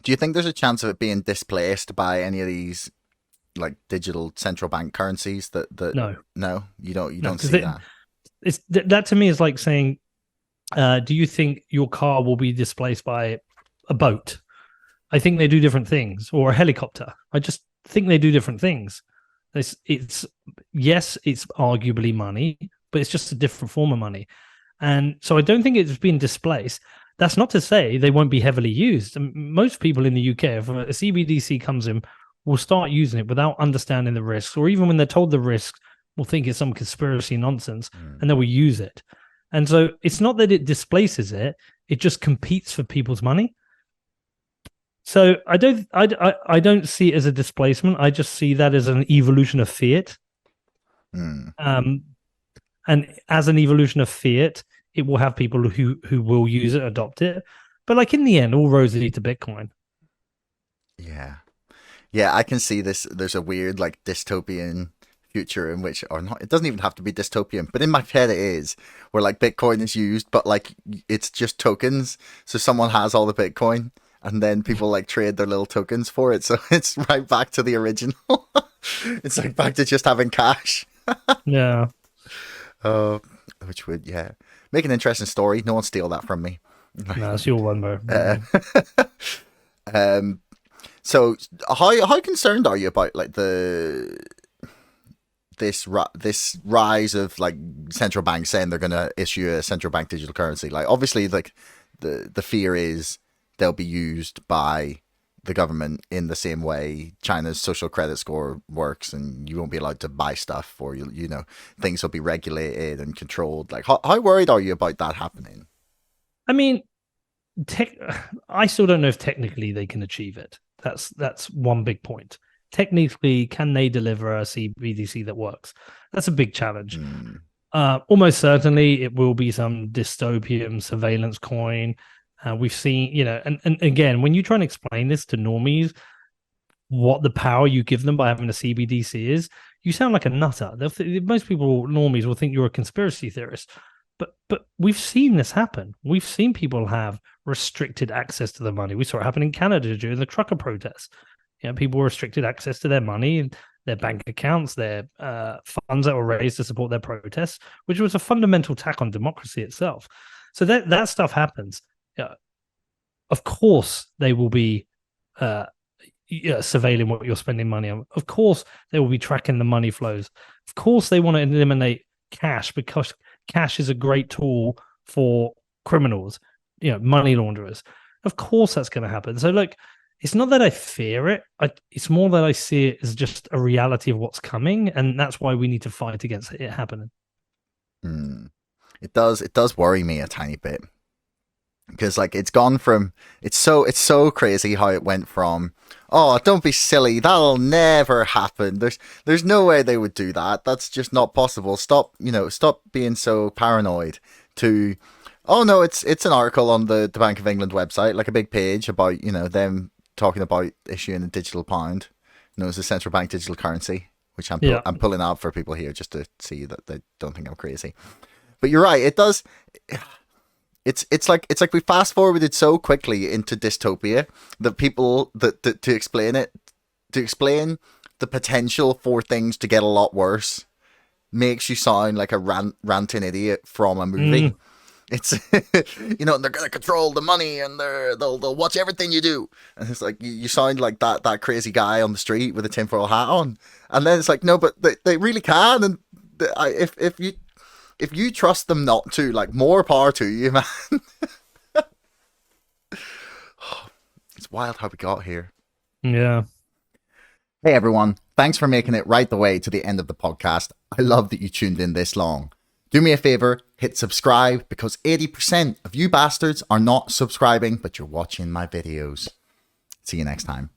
Do you think there's a chance of it being displaced by any of these like digital central bank currencies that No, no, you no, don't because see that. that to me is like saying, do you think your car will be displaced by a boat? I think they do different things, or a helicopter. I just think they do different things. It's yes, it's arguably money, but it's just a different form of money. And so I don't think it's been displaced. That's not to say they won't be heavily used. Most people in the UK, if a CBDC comes in, will start using it without understanding the risks, or even when they're told the risks, will think it's some conspiracy nonsense Mm. and they will use it. And so it's not that it displaces it, it just competes for people's money. So I don't see it as a displacement. I just see that as an evolution of fiat. Mm. Um, and as an evolution of fiat, it will have people who will use it, adopt it. But like in the end, all roads lead to Bitcoin. Yeah. Yeah, I can see this. There's a weird, like, dystopian future in which, or not, it doesn't even have to be dystopian, but in my head it is, where like Bitcoin is used, but like it's just tokens. So someone has all the Bitcoin, and then people like trade their little tokens for it. So it's right back to the original. It's like back to just having cash. Yeah, Uh, which would, yeah, make an interesting story. No one steal that from me. no, it's your one, bro. Uh, um, so how concerned are you about like this rise of like central banks saying they're going to issue a central bank digital currency? Like obviously like the fear is they'll be used by the government in the same way China's social credit score works, and you won't be allowed to buy stuff, or you know things will be regulated and controlled. Like how worried are you about that happening? I mean, tech. I still don't know if technically they can achieve it. That's one big point. Technically, can they deliver a CBDC that works? That's a big challenge. Hmm. Almost certainly, it will be some dystopian surveillance coin. We've seen, and again, when you try and explain this to normies, what the power you give them by having a CBDC is, you sound like a nutter. Most people, normies, will think you're a conspiracy theorist. But we've seen this happen. We've seen people have restricted access to the money. We saw it happen in Canada during the trucker protests. People were restricted access to their money, their bank accounts, their funds that were raised to support their protests, which was a fundamental attack on democracy itself. So that stuff happens. Yeah, of course, they will be uh, surveilling what you're spending money on. Of course, they will be tracking the money flows. Of course, they want to eliminate cash because cash is a great tool for criminals, money launderers. Of course, that's going to happen. So, look, it's not that I fear it. It's more that I see it as just a reality of what's coming, and that's why we need to fight against it happening. Hmm. It does worry me a tiny bit, because like it's so crazy how it went from, oh, don't be silly, that'll never happen, there's no way they would do that, that's just not possible, stop being so paranoid, to, oh no, it's an article on the Bank of England website, like a big page about them talking about issuing a digital pound, known as the central bank digital currency, which Yeah. I'm pulling out for people here just to see that they don't think I'm crazy. But you're right, it does, it's like we fast forwarded so quickly into dystopia that people that to explain the potential for things to get a lot worse makes you sound like a ranting idiot from a movie. Mm, It's they're gonna control the money, and they'll watch everything you do, and it's like you sound like that crazy guy on the street with a tinfoil hat on, and then it's like no, but they really can, and if you trust them not to, like, more power to you, man. It's wild how we got here. yeah. Hey everyone, thanks for making it right the way to the end of the podcast. I love that you tuned in this long. Do me a favor, hit subscribe, because 80% of you bastards are not subscribing, but you're watching my videos. See you next time.